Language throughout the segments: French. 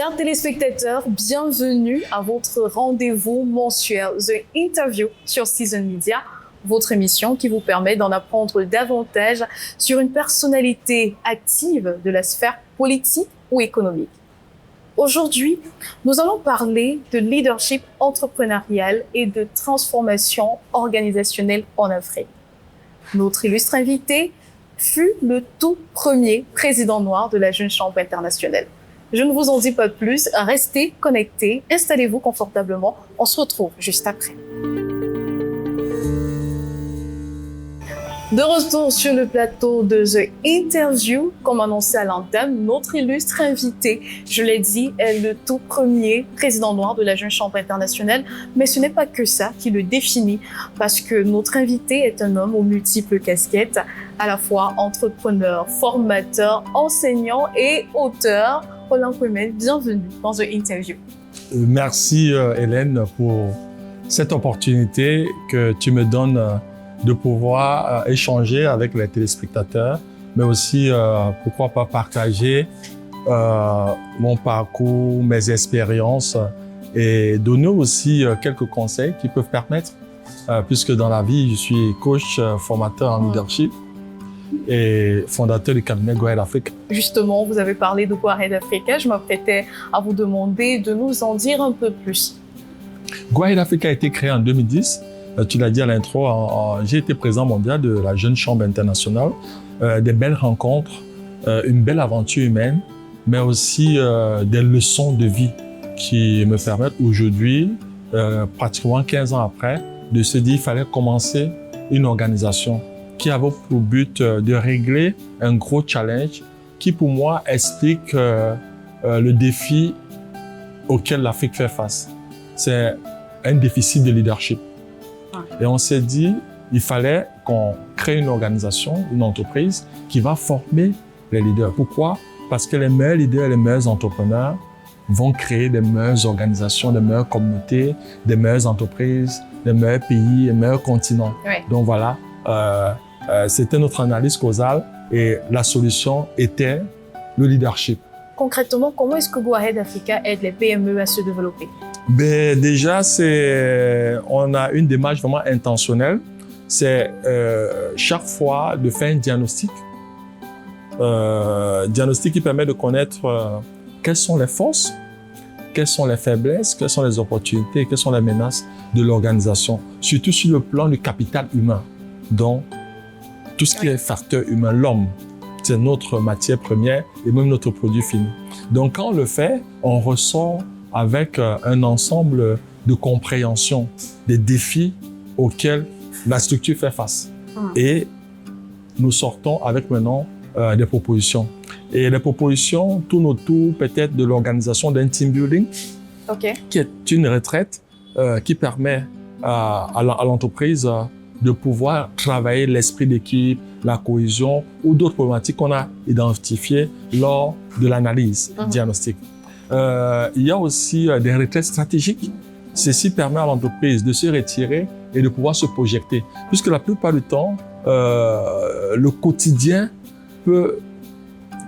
Chers téléspectateurs, bienvenue à votre rendez-vous mensuel The Interview sur Season Media, votre émission qui vous permet d'en apprendre davantage sur une personnalité active de la sphère politique ou économique. Aujourd'hui, nous allons parler de leadership entrepreneurial et de transformation organisationnelle en Afrique. Notre illustre invité fut le tout premier président noir de la Jeune Chambre internationale. Je ne vous en dis pas plus, restez connectés, installez-vous confortablement, on se retrouve juste après. De retour sur le plateau de The Interview, comme annoncé à l'entame, notre illustre invité, je l'ai dit, est le tout premier président noir de la Jeune Chambre internationale, mais ce n'est pas que ça qui le définit, parce que notre invité est un homme aux multiples casquettes, à la fois entrepreneur, formateur, enseignant et auteur. Roland Kwemel, bienvenue dans The Interview. Merci Hélène pour cette opportunité que tu me donnes de pouvoir échanger avec les téléspectateurs, mais aussi pourquoi pas partager mon parcours, mes expériences et donner aussi quelques conseils qui peuvent permettre, puisque dans la vie je suis coach, formateur en leadership et fondateur du cabinet Go Ahead Africa. Justement, vous avez parlé de Go Ahead Africa. Je m'apprêtais à vous demander de nous en dire un peu plus. Go Ahead Africa a été créé en 2010. Tu l'as dit à l'intro, j'ai été président mondial de la Jeune Chambre internationale. Des belles rencontres, une belle aventure humaine, mais aussi des leçons de vie qui me permettent aujourd'hui, pratiquement 15 ans après, de se dire qu'il fallait commencer une organisation qui avait pour but de régler un gros challenge qui, pour moi, explique le défi auquel l'Afrique fait face. C'est un déficit de leadership. Et on s'est dit, il fallait qu'on crée une organisation, une entreprise qui va former les leaders. Pourquoi? Parce que les meilleurs leaders et les meilleurs entrepreneurs vont créer des meilleures organisations, des meilleures communautés, des meilleures entreprises, des meilleurs pays, des meilleurs continents. Oui. Donc voilà, c'était notre analyse causale et la solution était le leadership. Concrètement, comment est-ce que Go Ahead Africa aide les PME à se développer? Ben, déjà, on a une démarche vraiment intentionnelle. C'est chaque fois de faire un diagnostic. Diagnostic qui permet de connaître quelles sont les forces, quelles sont les faiblesses, quelles sont les opportunités, quelles sont les menaces de l'organisation. Surtout sur le plan du capital humain. Donc, tout ce qui est facteur humain, l'homme, c'est notre matière première et même notre produit fini. Donc, quand on le fait, on ressort avec un ensemble de compréhension des défis auxquels la structure fait face. Et nous sortons avec maintenant des propositions. Et les propositions tournent autour peut-être de l'organisation d'un team building, qui est une retraite qui permet à l'entreprise de pouvoir travailler l'esprit d'équipe, la cohésion ou d'autres problématiques qu'on a identifiées lors de l'analyse diagnostique. Il y a aussi des retraites stratégiques. Ceci permet à l'entreprise de se retirer et de pouvoir se projeter. Puisque la plupart du temps, le quotidien peut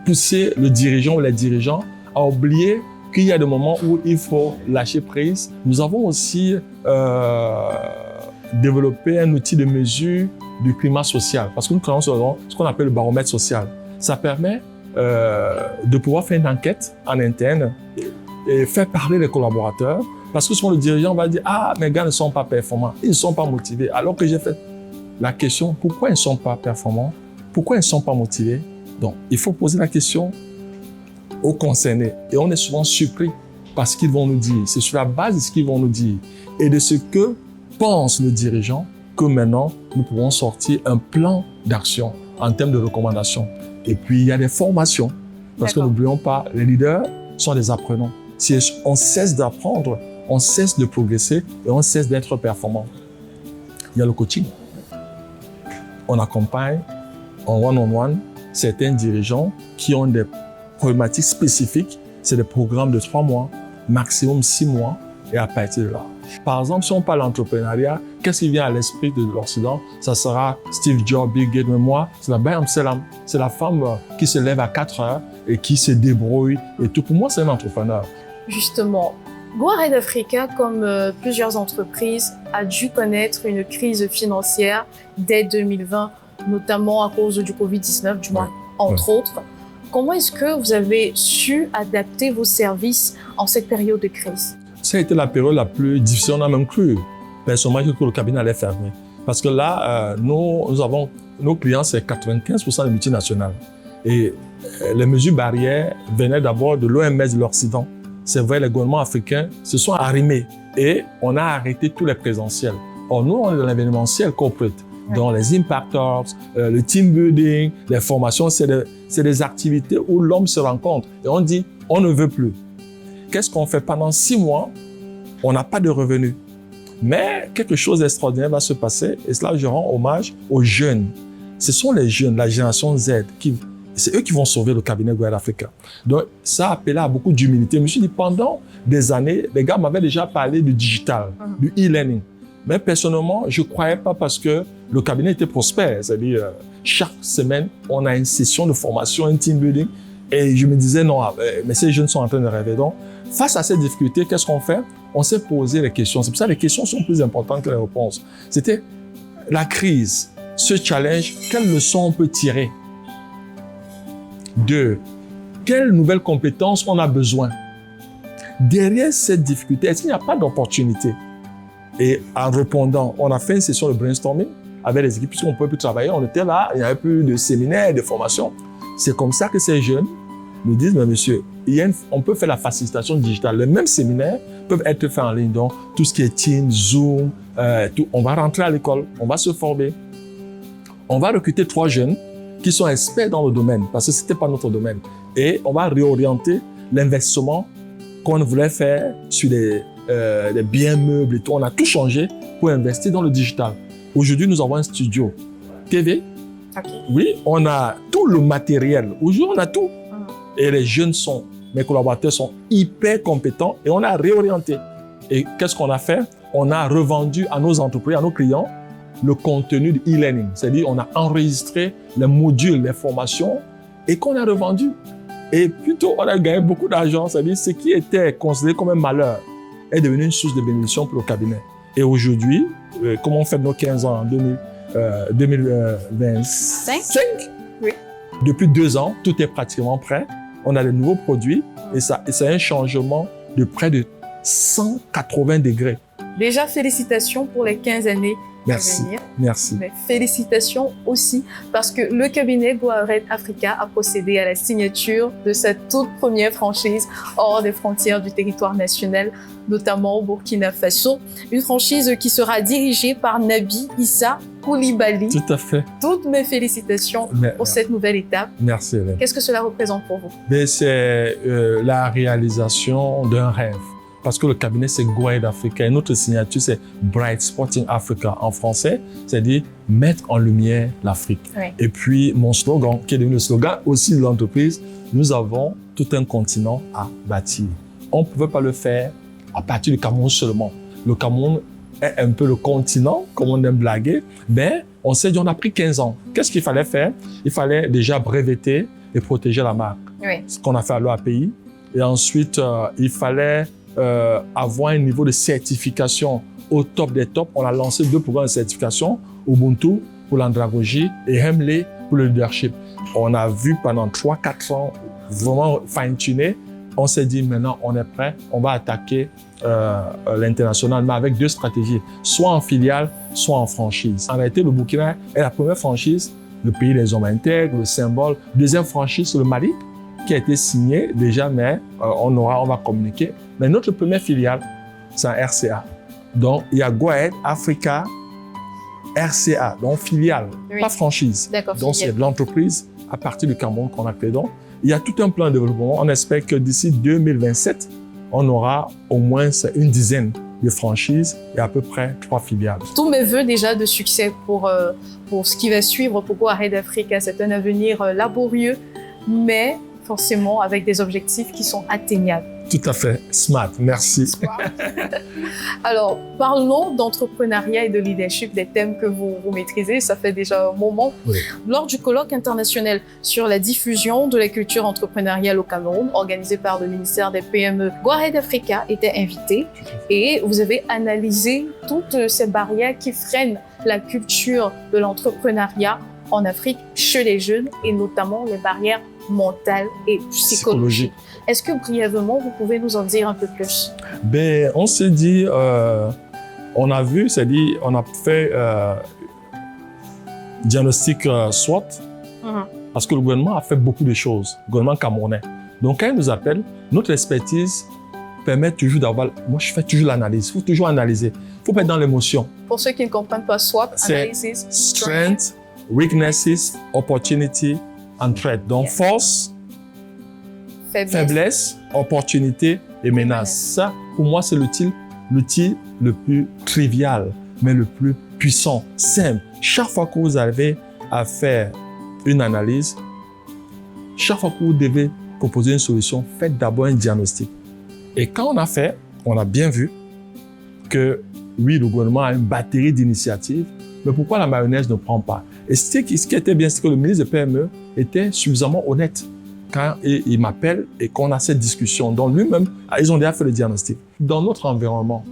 pousser le dirigeant ou les dirigeants à oublier qu'il y a des moments où il faut lâcher prise. Nous avons aussi développé un outil de mesure du climat social. Parce que nous travaillons sur ce qu'on appelle le baromètre social. Ça permet de pouvoir faire une enquête en interne et faire parler les collaborateurs. Parce que souvent le dirigeant va dire « Ah, mes gars ne sont pas performants, ils ne sont pas motivés. » Alors que j'ai fait la question « Pourquoi ils ne sont pas performants? Pourquoi ils ne sont pas motivés ?» Donc, il faut poser la question aux concernés. Et on est souvent surpris par ce qu'ils vont nous dire. C'est sur la base de ce qu'ils vont nous dire et de ce que pense le dirigeant que maintenant, nous pouvons sortir un plan d'action en termes de recommandations. Et puis, il y a des formations. Parce que n'oublions pas, les leaders sont des apprenants. Si on cesse d'apprendre, on cesse de progresser et on cesse d'être performant. Il y a le coaching. On accompagne en one-on-one certains dirigeants qui ont des problématiques spécifiques. C'est des programmes de 3 mois, maximum 6 mois, et à partir de là. Par exemple, si on parle d'entrepreneuriat, qu'est-ce qui vient à l'esprit de l'Occident? Ça sera Steve Jobs, Bill Gates, mais moi, c'est la Bayam Selam. C'est la femme qui se lève à 4 heures et qui se débrouille et tout. Pour moi, c'est un entrepreneur. Justement, Go Ahead Africa, comme plusieurs entreprises, a dû connaître une crise financière dès 2020, notamment à cause du Covid-19, du moins, entre autres. Comment est-ce que vous avez su adapter vos services en cette période de crise? Ça a été la période la plus difficile. On a même cru, personnellement, que le cabinet allait fermer. Parce que là, nous avons, nos clients, c'est 95% de multinationales. Et les mesures barrières venaient d'abord de l'OMS de l'Occident. C'est vrai, les gouvernements africains se sont arrimés et on a arrêté tous les présentiels. Or, nous, on est dans l'événementiel corporate. Donc, les impact talks, le team building, les formations, c'est des activités où l'homme se rencontre. Et on dit, on ne veut plus. Qu'est-ce qu'on fait? Pendant 6 mois, on n'a pas de revenus. Mais quelque chose d'extraordinaire va se passer. Et cela, je rends hommage aux jeunes. Ce sont les jeunes, la génération Z, c'est eux qui vont sauver le cabinet Go Ahead Africa. Donc, ça a appelé à beaucoup d'humilité. Je me suis dit, pendant des années, les gars m'avaient déjà parlé du digital, du e-learning. Mais personnellement, je ne croyais pas parce que le cabinet était prospère. C'est-à-dire, chaque semaine, on a une session de formation, un team building. Et je me disais, non, mais ces jeunes sont en train de rêver. Donc, face à ces difficultés, qu'est-ce qu'on fait? On s'est posé les questions. C'est pour ça que les questions sont plus importantes que les réponses. C'était la crise, ce challenge, quelles leçons on peut tirer? 2, quelles nouvelles compétences on a besoin? Derrière cette difficulté, est-ce qu'il n'y a pas d'opportunité? Et en répondant, on a fait une session de brainstorming avec les équipes, puisqu'on ne pouvait plus travailler. On était là, il n'y avait plus de séminaires, de formations. C'est comme ça que ces jeunes nous disent, mais monsieur, on peut faire la facilitation digitale. Les mêmes séminaires peuvent être faits en ligne. Donc, tout ce qui est Teams, Zoom, tout, on va rentrer à l'école, on va se former. On va recruter 3 jeunes qui sont experts dans le domaine, parce que ce n'était pas notre domaine. Et on va réorienter l'investissement qu'on voulait faire sur les biens meubles et tout. On a tout changé pour investir dans le digital. Aujourd'hui, nous avons un studio TV. Okay. Oui, on a tout le matériel. Aujourd'hui, on a tout. Et les jeunes mes collaborateurs sont hyper compétents et on a réorienté. Et qu'est-ce qu'on a fait? On a revendu à nos entreprises, à nos clients, le contenu de e-learning. C'est-à-dire, on a enregistré les modules, les formations et qu'on a revendu. Et plutôt, on a gagné beaucoup d'argent. C'est-à-dire, ce qui était considéré comme un malheur est devenu une source de bénédiction pour le cabinet. Et aujourd'hui, comme on fait nos 15 ans en 2025, oui. Depuis 2 ans, tout est pratiquement prêt. On a de nouveaux produits et c'est un changement de près de 180 degrés. Déjà, félicitations pour les 15 années. Merci. Merci. Mais félicitations aussi parce que le cabinet Go Ahead Africa a procédé à la signature de sa toute première franchise hors des frontières du territoire national, notamment au Burkina Faso. Une franchise qui sera dirigée par Nabi Issa Koulibaly. Tout à fait. Toutes mes félicitations pour cette nouvelle étape. Merci, Hélène. Qu'est-ce que cela représente pour vous? C'est la réalisation d'un rêve. Parce que le cabinet, c'est Go Ahead Africa. Et notre signature, c'est Bright Sporting Africa en français, c'est-à-dire mettre en lumière l'Afrique. Oui. Et puis, mon slogan, qui est devenu le slogan aussi de l'entreprise, nous avons tout un continent à bâtir. On ne pouvait pas le faire à partir du Cameroun seulement. Le Cameroun est un peu le continent, comme on aime blaguer, mais on s'est dit, on a pris 15 ans. Qu'est-ce qu'il fallait faire? Il fallait déjà breveter et protéger la marque. Oui. Ce qu'on a fait à l'OAPI. Et ensuite, il fallait avoir un niveau de certification au top des tops. On a lancé 2 programmes de certification, Ubuntu pour l'andragogie et Hemley pour le leadership. On a vu pendant 3-4 ans vraiment fine-tuner. On s'est dit maintenant on est prêt, on va attaquer l'international, mais avec 2 stratégies, soit en filiale, soit en franchise. En réalité, le Burkina est la première franchise, le pays des hommes intègres, le symbole. Deuxième franchise, c'est le Mali, qui a été signé déjà, mais on va communiquer. Mais notre première filiale, c'est un RCA. Donc, il y a Go Ahead Africa RCA, donc filiale, oui. Pas franchise. Donc, c'est de l'entreprise à partir du Cameroun qu'on a créé. Donc, il y a tout un plan de développement. On espère que d'ici 2027, on aura au moins une dizaine de franchises et à peu près 3 filiales. Tous mes voeux déjà de succès pour ce qui va suivre pour Go Ahead Africa. C'est un avenir laborieux, mais forcément avec des objectifs qui sont atteignables. Tout à fait. Smart. Merci. Alors, parlons d'entrepreneuriat et de leadership, des thèmes que vous maîtrisez. Ça fait déjà un moment. Oui. Lors du colloque international sur la diffusion de la culture entrepreneuriale au Cameroun, organisé par le ministère des PME, Go-Ahead Africa était invité et vous avez analysé toutes ces barrières qui freinent la culture de l'entrepreneuriat en Afrique chez les jeunes et notamment les barrières mentales et psychologiques. Est-ce que brièvement, vous pouvez nous en dire un peu plus? Ben, on s'est dit, on a vu, c'est-à-dire, on a fait diagnostic SWOT parce que le gouvernement a fait beaucoup de choses, le gouvernement camerounais. Donc, quand il nous appelle, notre expertise permet toujours d'avoir, moi je fais toujours l'analyse, il faut toujours analyser, il ne faut pas être dans l'émotion. Pour ceux qui ne comprennent pas SWOT, analysis, strength, weaknesses, opportunity and threat. Donc, force, faiblesse, opportunité et menace. Ça, pour moi, c'est l'outil le plus trivial, mais le plus puissant, simple. Chaque fois que vous avez à faire une analyse, chaque fois que vous devez proposer une solution, faites d'abord un diagnostic. Et quand on a fait, on a bien vu que oui, le gouvernement a une batterie d'initiatives, mais pourquoi la mayonnaise ne prend pas? Et ce qui était bien, c'est que le ministre des PME était suffisamment honnête quand il m'appelle et qu'on a cette discussion. Donc lui-même, ils ont déjà fait le diagnostic. Dans notre environnement,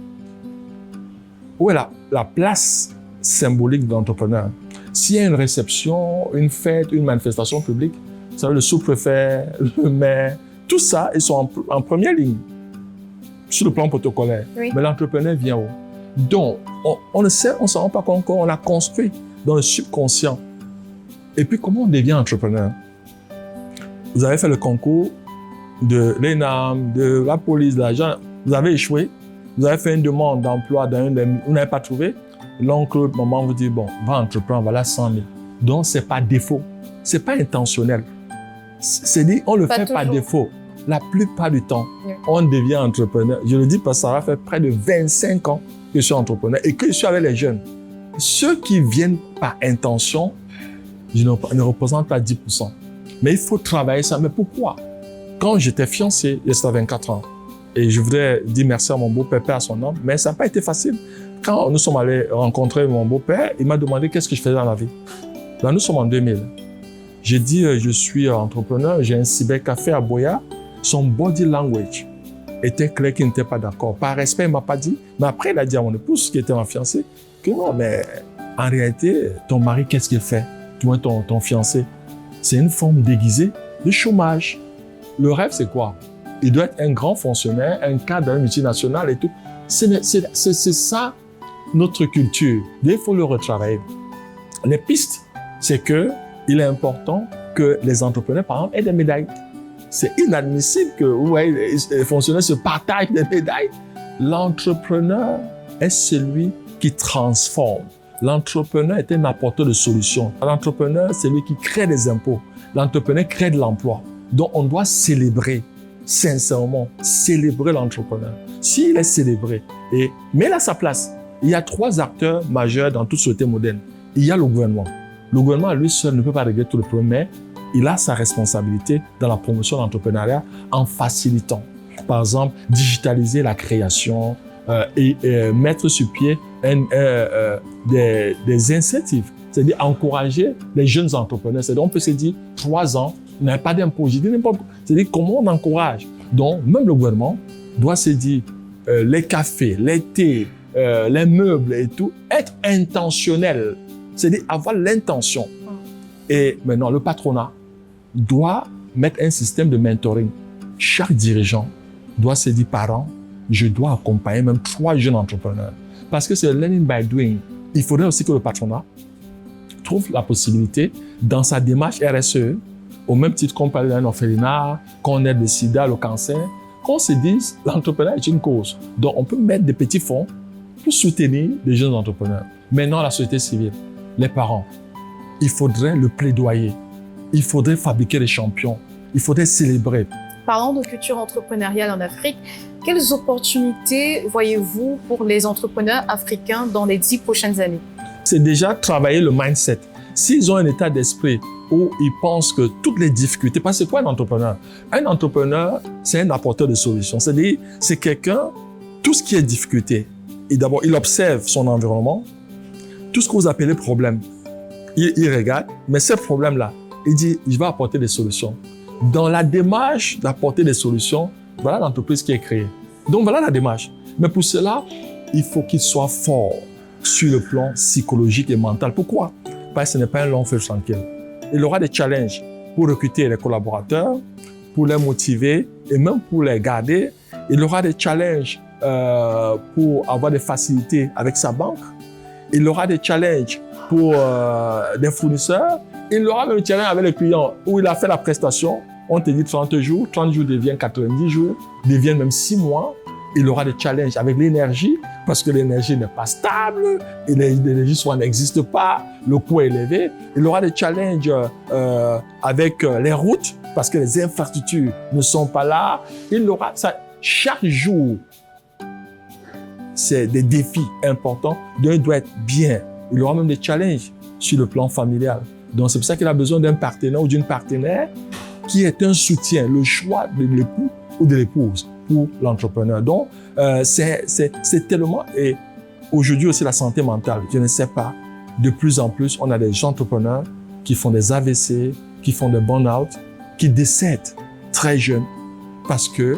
où est la place symbolique de l'entrepreneur? S'il y a une réception, une fête, une manifestation publique, vous savez, le sous-préfet, le maire, tout ça, ils sont en première ligne sur le plan protocolaire. Oui. Mais l'entrepreneur vient où? Donc, on ne sait, on ne s'en rend pas compte qu'on l'a construit dans le subconscient. Et puis, comment on devient entrepreneur? Vous avez fait le concours de l'ENAM, de la police, de l'agent, vous avez échoué, vous avez fait une demande d'emploi, vous n'avez pas trouvé, l'oncle, maman vous dit, bon, va entreprendre, voilà 100 000. Donc, ce n'est pas défaut, ce n'est pas intentionnel. C'est dit, on ne le fait pas défaut. La plupart du temps, on devient entrepreneur. Je le dis parce que ça va faire près de 25 ans que je suis entrepreneur et que je suis avec les jeunes. Ceux qui viennent par intention, je ne représente pas 10%. Mais il faut travailler ça. Mais pourquoi? Quand j'étais fiancé, j'étais à 24 ans. Et je voudrais dire merci à mon beau-père, à son âme, mais ça n'a pas été facile. Quand nous sommes allés rencontrer mon beau-père, il m'a demandé qu'est-ce que je faisais dans la vie. Là, nous sommes en 2000. J'ai dit, je suis entrepreneur, j'ai un cybercafé à Boya. Son body language était clair qu'il n'était pas d'accord. Par respect, il ne m'a pas dit. Mais après, il a dit à mon épouse, qui était ma fiancée, que non, mais en réalité, ton mari, qu'est-ce qu'il fait? Tu vois, ton fiancé. C'est une forme déguisée de chômage. Le rêve, c'est quoi? Il doit être un grand fonctionnaire, un cadre d'un multinational et tout. C'est ça, notre culture. Il faut le retravailler. Les pistes, c'est qu'il est important que les entrepreneurs, par exemple, aient des médailles. C'est inadmissible que les fonctionnaires se partagent des médailles. L'entrepreneur est celui qui transforme. L'entrepreneur est un apporteur de solutions. L'entrepreneur, c'est lui qui crée des impôts. L'entrepreneur crée de l'emploi. Donc, on doit célébrer, sincèrement, célébrer l'entrepreneur. S'il est célébré et met à sa place, il y a 3 acteurs majeurs dans toute société moderne. Il y a le gouvernement. Le gouvernement, lui seul, ne peut pas régler tout le problème, mais il a sa responsabilité dans la promotion de l'entrepreneuriat en facilitant. Par exemple, digitaliser la création et mettre sur pied des incentives, c'est-à-dire encourager les jeunes entrepreneurs. C'est-à-dire, on peut se dire 3 ans, vous n'avez pas d'impôt. J'ai dit n'importe quoi. C'est-à-dire, comment on encourage? Donc, même le gouvernement doit se dire les cafés, les thés, les meubles et tout, être intentionnel. C'est-à-dire avoir l'intention. Et maintenant, le patronat doit mettre un système de mentoring. Chaque dirigeant doit se dire, parents, je dois accompagner même 3 jeunes entrepreneurs. Parce que c'est learning by doing. Il faudrait aussi que le patronat trouve la possibilité, dans sa démarche RSE, au même titre qu'on parle d'un orphelinat, qu'on aide le sida, le cancer, qu'on se dise, l'entrepreneuriat est une cause. Donc, on peut mettre des petits fonds pour soutenir les jeunes entrepreneurs. Maintenant, la société civile, les parents, il faudrait le plaidoyer. Il faudrait fabriquer des champions. Il faudrait célébrer. Parlant de culture entrepreneuriale en Afrique, quelles opportunités voyez-vous pour les entrepreneurs africains dans les 10 prochaines années? C'est déjà travailler le mindset. S'ils ont un état d'esprit où ils pensent que toutes les difficultés, parce que c'est quoi un entrepreneur? Un entrepreneur, c'est un apporteur de solutions. C'est-à-dire, c'est quelqu'un, tout ce qui est difficulté, et d'abord, il observe son environnement, tout ce que vous appelez problème, il regarde, mais ces problèmes-là, il dit, il va apporter des solutions. Dans la démarche d'apporter des solutions, voilà l'entreprise qui est créée. Donc, voilà la démarche. Mais pour cela, il faut qu'il soit fort sur le plan psychologique et mental. Pourquoi? Parce que ce n'est pas un long feu tranquille. Il aura des challenges pour recruter les collaborateurs, pour les motiver et même pour les garder. Il aura des challenges pour avoir des facilités avec sa banque. Il aura des challenges pour des fournisseurs. Il aura même des challenges avec les clients où il a fait la prestation. On te dit 30 jours, 30 jours deviennent 90 jours, deviennent même 6 mois. Il aura des challenges avec l'énergie parce que l'énergie n'est pas stable, et l'énergie soit n'existe pas, le coût est élevé. Il aura des challenges avec les routes parce que les infrastructures ne sont pas là. Il aura ça chaque jour. C'est des défis importants dont il doit être bien. Il aura même des challenges sur le plan familial. Donc c'est pour ça qu'il a besoin d'un partenaire ou d'une partenaire qui est un soutien, le choix de l'époux ou de l'épouse pour l'entrepreneur. Donc, c'est tellement... Et aujourd'hui aussi, la santé mentale, je ne sais pas, de plus en plus, on a des entrepreneurs qui font des AVC, qui font des burn-out, qui décèdent très jeunes parce que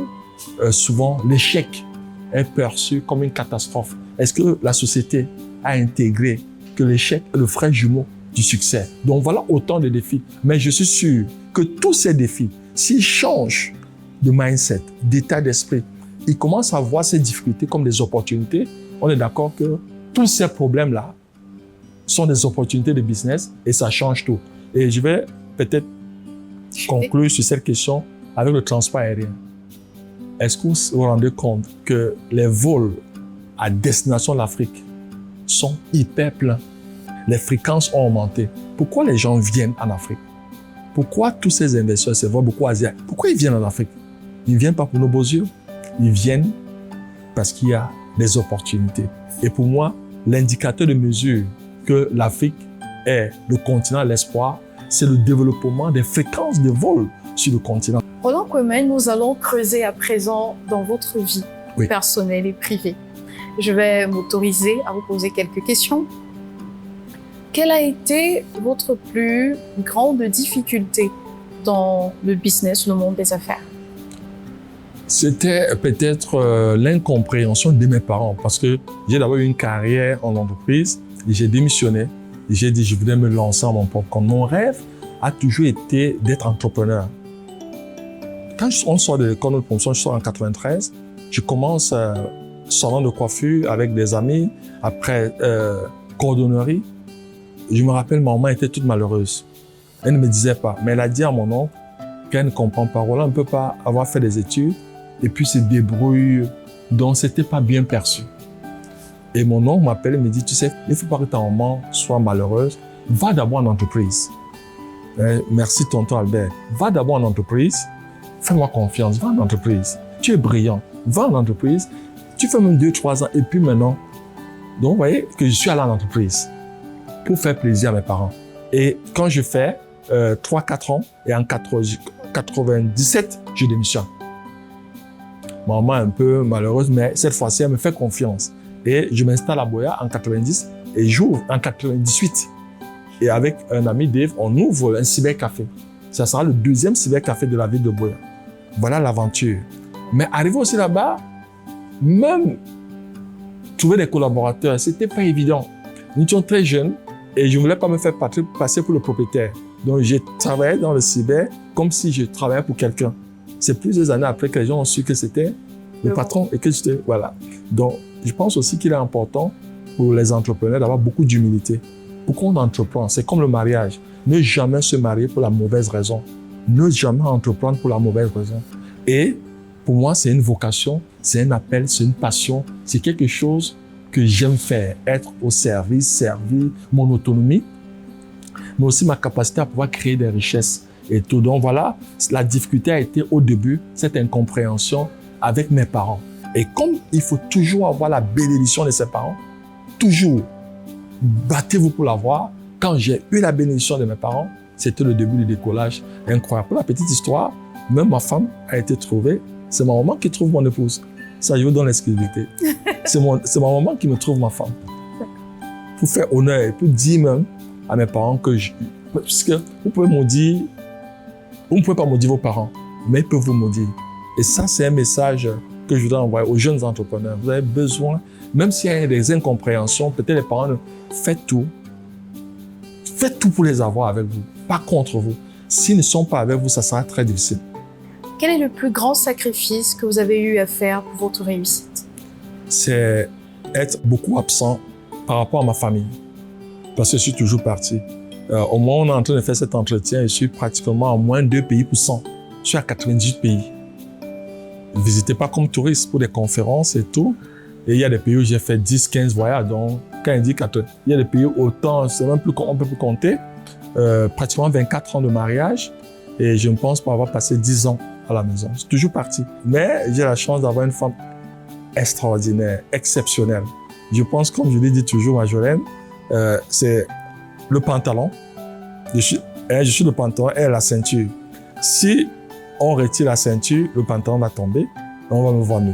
souvent, l'échec est perçu comme une catastrophe. Est-ce que la société a intégré que l'échec est le frère jumeau du succès? Donc, voilà autant de défis. Mais je suis sûr que tous ces défis, s'ils changent de mindset, d'état d'esprit, ils commencent à voir ces difficultés comme des opportunités. On est d'accord que tous ces problèmes-là sont des opportunités de business et ça change tout. Et je vais peut-être conclure sur cette question avec le transport aérien. Est-ce que vous vous rendez compte que les vols à destination de l'Afrique sont hyper pleins? Les fréquences ont augmenté. Pourquoi les gens viennent en Afrique? Pourquoi tous ces investisseurs, c'est vrai, beaucoup asiatiques, pourquoi ils viennent en Afrique? Ils ne viennent pas pour nos beaux yeux. Ils viennent parce qu'il y a des opportunités. Et pour moi, l'indicateur de mesure que l'Afrique est le continent de l'espoir, c'est le développement des fréquences de vol sur le continent. Roland Kwame, nous allons creuser à présent dans votre vie personnelle et privée. Je vais m'autoriser à vous poser quelques questions. Quelle a été votre plus grande difficulté dans le business, le monde des affaires? C'était peut-être l'incompréhension de mes parents parce que j'ai d'abord eu une carrière en entreprise et j'ai démissionné. J'ai dit je voulais me lancer en mon propre compte. Mon rêve a toujours été d'être entrepreneur. Quand on sort de l'école de promotion, je sors en 93, je commence salon de coiffure avec des amis, après cordonnerie. Je me rappelle, ma maman était toute malheureuse. Elle ne me disait pas, mais elle a dit à mon oncle qu'elle ne comprend pas. Roland ne peut pas avoir fait des études et puis se débrouille. Donc, c'était pas bien perçu. Et mon oncle m'appelle et me dit, tu sais, il ne faut pas que ta maman soit malheureuse. Va d'abord en entreprise. Merci, tonton Albert. Va d'abord en entreprise. Fais-moi confiance. Va en entreprise. Tu es brillant. Va en entreprise. Tu fais même 2-3 ans et puis maintenant. Donc, vous voyez que je suis allé en entreprise pour faire plaisir à mes parents. Et quand je fais 3-4 ans, et en 97, je démissionne. Maman est un peu malheureuse, mais cette fois-ci, elle me fait confiance. Et je m'installe à Boya en 90 et j'ouvre en 98. Et avec un ami Dave, on ouvre un cybercafé. Ça sera le deuxième cybercafé de la ville de Boya. Voilà l'aventure. Mais arrivé aussi là-bas, même trouver des collaborateurs, c'était pas évident. Nous étions très jeunes et je ne voulais pas me faire passer pour le propriétaire. Donc, j'ai travaillé dans le cyber comme si je travaillais pour quelqu'un. C'est plusieurs années après que les gens ont su que c'était le patron et que j'étais... Voilà. Donc, je pense aussi qu'il est important pour les entrepreneurs d'avoir beaucoup d'humilité. Pourquoi on entreprend? C'est comme le mariage. Ne jamais se marier pour la mauvaise raison. Ne jamais entreprendre pour la mauvaise raison. Et pour moi, c'est une vocation, c'est un appel, c'est une passion. C'est quelque chose que j'aime faire. Être au service, servir mon autonomie, mais aussi ma capacité à pouvoir créer des richesses et tout. Donc voilà, la difficulté a été au début, cette incompréhension avec mes parents. Et comme il faut toujours avoir la bénédiction de ses parents, toujours, battez-vous pour l'avoir. Quand j'ai eu la bénédiction de mes parents, c'était le début du décollage incroyable. Pour la petite histoire, même ma femme a été trouvée. C'est ma maman qui trouve mon épouse. Ça, je vous donne l'exclusivité. C'est ma maman qui me trouve ma femme. Pour faire honneur et pour dire même à mes parents que puisque vous pouvez maudire, vous ne pouvez pas maudire vos parents, mais ils peuvent vous maudire. Et ça, c'est un message que je voudrais envoyer aux jeunes entrepreneurs. Vous avez besoin, même s'il y a des incompréhensions, peut-être les parents, faites tout pour les avoir avec vous, pas contre vous. S'ils ne sont pas avec vous, ça sera très difficile. Quel est le plus grand sacrifice que vous avez eu à faire pour votre réussite? C'est être beaucoup absent par rapport à ma famille, parce que je suis toujours parti. Au moment où on est en train de faire cet entretien, je suis pratiquement en moins de 2 pays pour 100. Je suis à 98 pays. Je ne visitais pas comme touriste pour des conférences et tout. Et il y a des pays où j'ai fait 10, 15 voyages. Donc, quand il dit 80, il y a des pays où autant, c'est même plus, on peut plus compter. Pratiquement 24 ans de mariage. Et je ne pense pas avoir passé 10 ans à la maison. Je suis toujours parti. Mais j'ai la chance d'avoir une femme extraordinaire, exceptionnelle. Je pense, comme je l'ai dit toujours, Marjolaine, c'est le pantalon. Je suis le pantalon et la ceinture. Si on retire la ceinture, le pantalon va tomber et on va me voir nu.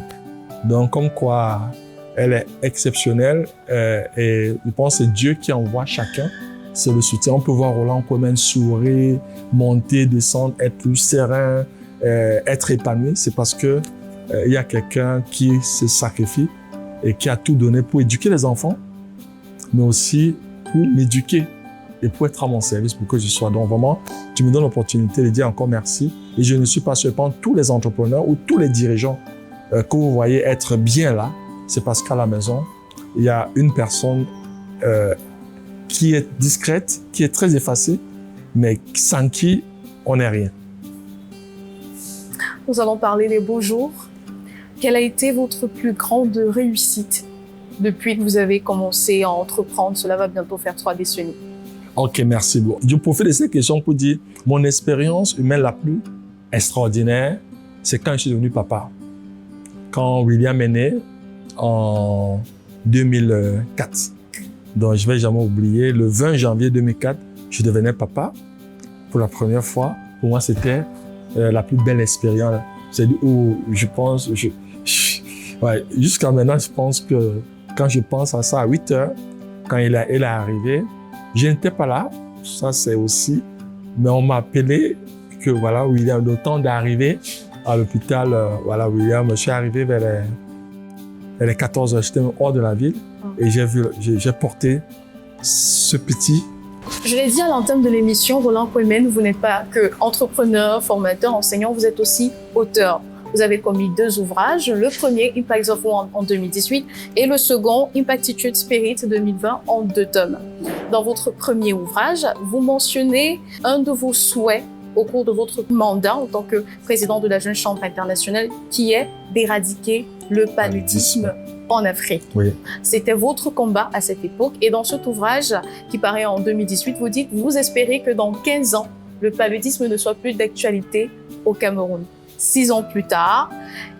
Donc, comme quoi, elle est exceptionnelle et je pense que c'est Dieu qui envoie chacun. C'est le soutien. On peut voir Roland Kwémen sourire, monter, descendre, être plus serein, être épanoui. C'est parce que il y a quelqu'un qui se sacrifie et qui a tout donné pour éduquer les enfants, mais aussi pour m'éduquer et pour être à mon service, pour que je sois. Donc vraiment, tu me donnes l'opportunité de dire encore merci. Et je ne suis pas seulement tous les entrepreneurs ou tous les dirigeants que vous voyez être bien là, c'est parce qu'à la maison, il y a une personne qui est discrète, qui est très effacée, mais sans qui on n'est rien. Nous allons parler des beaux jours. Quelle a été votre plus grande réussite depuis que vous avez commencé à entreprendre? Cela va bientôt faire 3 décennies. Ok, merci beaucoup. Je profite de cette question pour dire mon expérience humaine la plus extraordinaire, c'est quand je suis devenu papa. Quand William est né en 2004. Donc, je ne vais jamais oublier, le 20 janvier 2004, je devenais papa pour la première fois. Pour moi, c'était la plus belle expérience. C'est où je pense, ouais, jusqu'à maintenant, je pense que quand je pense à ça à 8 heures, quand il est arrivé, je n'étais pas là, ça c'est aussi, mais on m'a appelé que voilà, William, le temps d'arriver à l'hôpital, voilà, William, je suis arrivé vers les 14 heures, j'étais hors de la ville et j'ai porté ce petit. Je l'ai dit à l'entame de l'émission, Roland Kwémen, vous n'êtes pas que entrepreneur, formateur, enseignant, vous êtes aussi auteur. Vous avez commis 2 ouvrages, le premier, Impact of One en 2018, et le second, Impactitude Spirit 2020 en 2 tomes. Dans votre premier ouvrage, vous mentionnez un de vos souhaits au cours de votre mandat en tant que président de la Jeune Chambre internationale, qui est d'éradiquer le paludisme en Afrique. Oui. C'était votre combat à cette époque. Et dans cet ouvrage, qui paraît en 2018, vous dites que vous espérez que dans 15 ans, le paludisme ne soit plus d'actualité au Cameroun. 6 ans plus tard,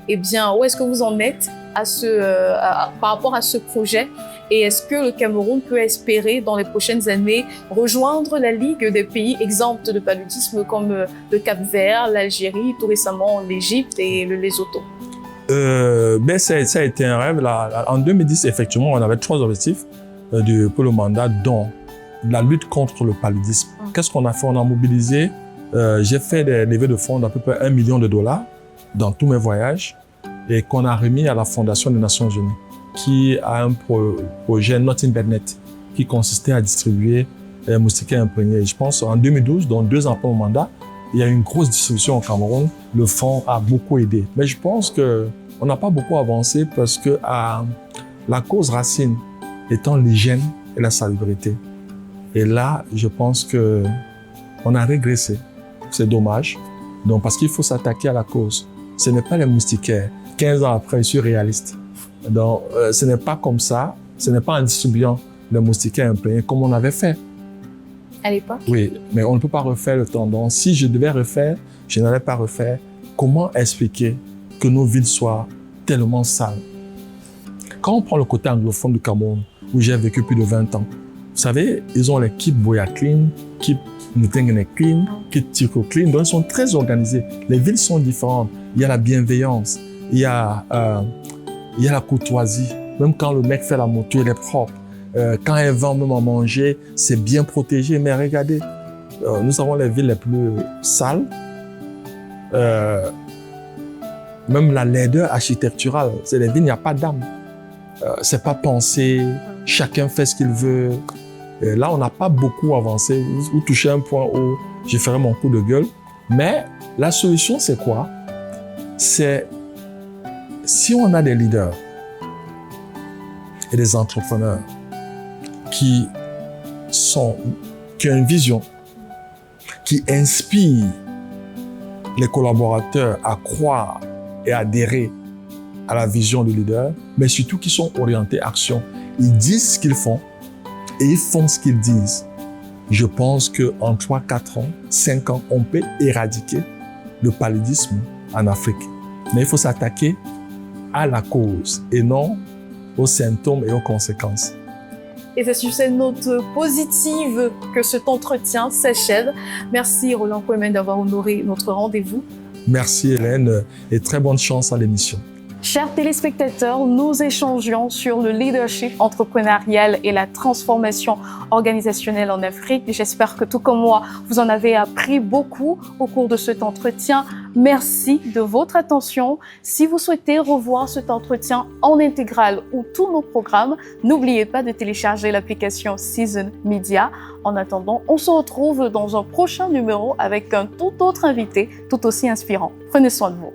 eh bien, où est-ce que vous en êtes par rapport à ce projet? Et est-ce que le Cameroun peut espérer, dans les prochaines années, rejoindre la Ligue des pays exempts de paludisme comme le Cap-Vert, l'Algérie, tout récemment l'Égypte et le Lesotho? Ben ça a été un rêve. Là. En 2010, effectivement, on avait 3 objectifs pour le mandat, dont la lutte contre le paludisme. Qu'est-ce qu'on a fait? On a mobilisé, j'ai fait des levées de fonds d'à peu près $1 million dans tous mes voyages et qu'on a remis à la Fondation des Nations Unies, qui a un projet Nothing But Net, qui consistait à distribuer les moustiquaires imprégnés. Je pense en 2012, donc 2 ans après mon mandat, il y a eu une grosse distribution au Cameroun. Le fonds a beaucoup aidé. Mais je pense qu'on n'a pas beaucoup avancé parce que la cause racine étant l'hygiène et la salubrité. Et là, je pense qu'on a régressé. C'est dommage. Donc, parce qu'il faut s'attaquer à la cause. Ce n'est pas les moustiquaires. 15 ans après, je suis réaliste. Donc, ce n'est pas comme ça. Ce n'est pas en distribuant les moustiquaires imprégnés comme on avait fait. À l'époque? Oui, mais on ne peut pas refaire le temps. Donc, si je devais refaire, je n'allais pas refaire. Comment expliquer que nos villes soient tellement sales? Quand on prend le côté anglophone du Cameroun, où j'ai vécu plus de 20 ans, Vous savez, ils ont l'équipe Boya Clean, l'équipe Mutengene Clean, l'équipe Tico Clean, donc ils sont très organisés. Les villes sont différentes. Il y a la bienveillance, il y a la courtoisie. Même quand le mec fait la moto, il est propre. Quand elle vend même à manger, c'est bien protégé. Mais regardez, nous avons les villes les plus sales. Même la laideur architecturale, c'est les villes, il n'y a pas d'âme. C'est pas pensé, chacun fait ce qu'il veut. Et là, on n'a pas beaucoup avancé. Vous touchez un point où je ferai mon coup de gueule. Mais la solution, c'est quoi? C'est si on a des leaders et des entrepreneurs qui ont une vision, qui inspirent les collaborateurs à croire et adhérer à la vision du leader, mais surtout qui sont orientés action. Ils disent ce qu'ils font et ils font ce qu'ils disent. Je pense qu'en 3, 4 ans, 5 ans, on peut éradiquer le paludisme en Afrique. Mais il faut s'attaquer à la cause et non aux symptômes et aux conséquences. Et c'est sur cette note positive que cet entretien s'achève. Merci Roland Kweme d'avoir honoré notre rendez-vous. Merci Hélène et très bonne chance à l'émission. Chers téléspectateurs, nous échangions sur le leadership entrepreneurial et la transformation organisationnelle en Afrique. J'espère que tout comme moi, vous en avez appris beaucoup au cours de cet entretien. Merci de votre attention. Si vous souhaitez revoir cet entretien en intégral ou tous nos programmes, n'oubliez pas de télécharger l'application Season Media. En attendant, on se retrouve dans un prochain numéro avec un tout autre invité, tout aussi inspirant. Prenez soin de vous.